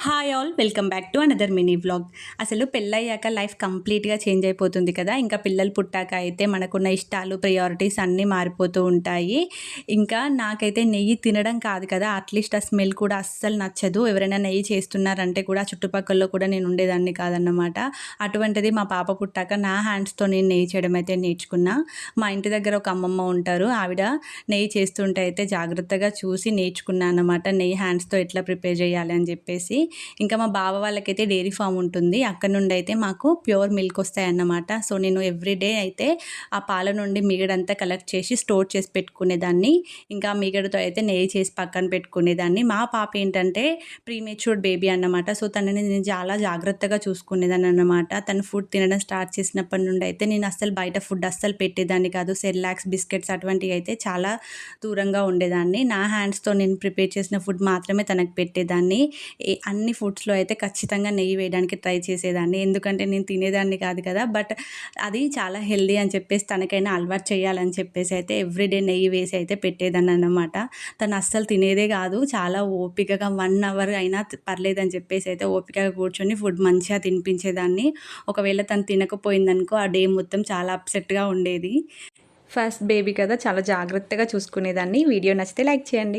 Hi all welcome back to another mini vlog. అసలు పెళ్ళయ్యాక life కంప్లీట్గా చేంజ్ అయిపోతుంది కదా. ఇంకా పిల్లలు పుట్టాక అయితే మనకున్న ఇష్టాలు ప్రయారిటీస్ అన్నీ మారిపోతూ ఉంటాయి. ఇంకా నాకైతే నెయ్యి తినడం కాదు కదా, అట్లీస్ట్ ఆ స్మెల్ కూడా అస్సలు నచ్చదు. ఎవరైనా నెయ్యి చేస్తున్నారంటే కూడా చుట్టుపక్కల కూడా నేను ఉండేదాన్ని కాదన్నమాట. అటువంటిది మా పాప పుట్టాక నా హ్యాండ్స్తో నేను నెయ్యి చేయడం అయితే నేర్చుకున్నా. మా ఇంటి దగ్గర ఒక అమ్మమ్మ ఉంటారు, ఆవిడ నెయ్యి చేస్తుంటే అయితే జాగ్రత్తగా చూసి నేర్చుకున్నాను అన్నమాట. నెయ్యి హ్యాండ్స్తో ఎట్లా ప్రిపేర్ చేయాలి అని చెప్పేసి. ఇంకా మా బావ వాళ్ళకైతే డైరీ ఫామ్ ఉంటుంది, అక్కడ నుండి అయితే మాకు ప్యూర్ మిల్క్ వస్తాయన్నమాట. సో నేను ఎవ్రీడే అయితే ఆ పాల నుండి మీగడంతా కలెక్ట్ చేసి స్టోర్ చేసి పెట్టుకునేదాన్ని. ఇంకా మీగడతో అయితే నెయ్యి చేసి పక్కన పెట్టుకునేదాన్ని. మా పాప ఏంటంటే ప్రీమేచ్యూర్డ్ బేబీ అన్నమాట. సో తనని నేను చాలా జాగ్రత్తగా చూసుకునేదాన్ని అన్నమాట. తను ఫుడ్ తినడం స్టార్ట్ చేసినప్పటి నుండి అయితే నేను అస్సలు బయట ఫుడ్ అస్సలు పెట్టేదాన్ని కాదు. సెర్లాక్స్, బిస్కెట్స్ అటువంటివి అయితే చాలా దూరంగా ఉండేదాన్ని. నా హ్యాండ్స్తో నేను ప్రిపేర్ చేసిన ఫుడ్ మాత్రమే తనకు పెట్టేదాన్ని. అన్ని ఫుడ్స్లో అయితే ఖచ్చితంగా నెయ్యి వేయడానికి ట్రై చేసేదాన్ని, ఎందుకంటే నేను తినేదాన్ని కాదు కదా. బట్ అది చాలా హెల్దీ అని చెప్పేసి తనకైనా అలవాటు చేయాలని చెప్పేసి అయితే ఎవ్రీడే నెయ్యి వేసి అయితే పెట్టేదాన్ని అన్నమాట. తను అస్సలు తినేదే కాదు, చాలా ఓపికగా 1 అవర్ అయినా పర్లేదని చెప్పేసి అయితే ఓపికగా కూర్చొని ఫుడ్ మంచిగా తినిపించేదాన్ని. ఒకవేళ తను తినకపోయిందనుకో ఆ డే మొత్తం చాలా అప్సెట్గా ఉండేది. ఫస్ట్ బేబీ కదా, చాలా జాగ్రత్తగా చూసుకునేదాన్ని. వీడియో నచ్చితే లైక్ చేయండి.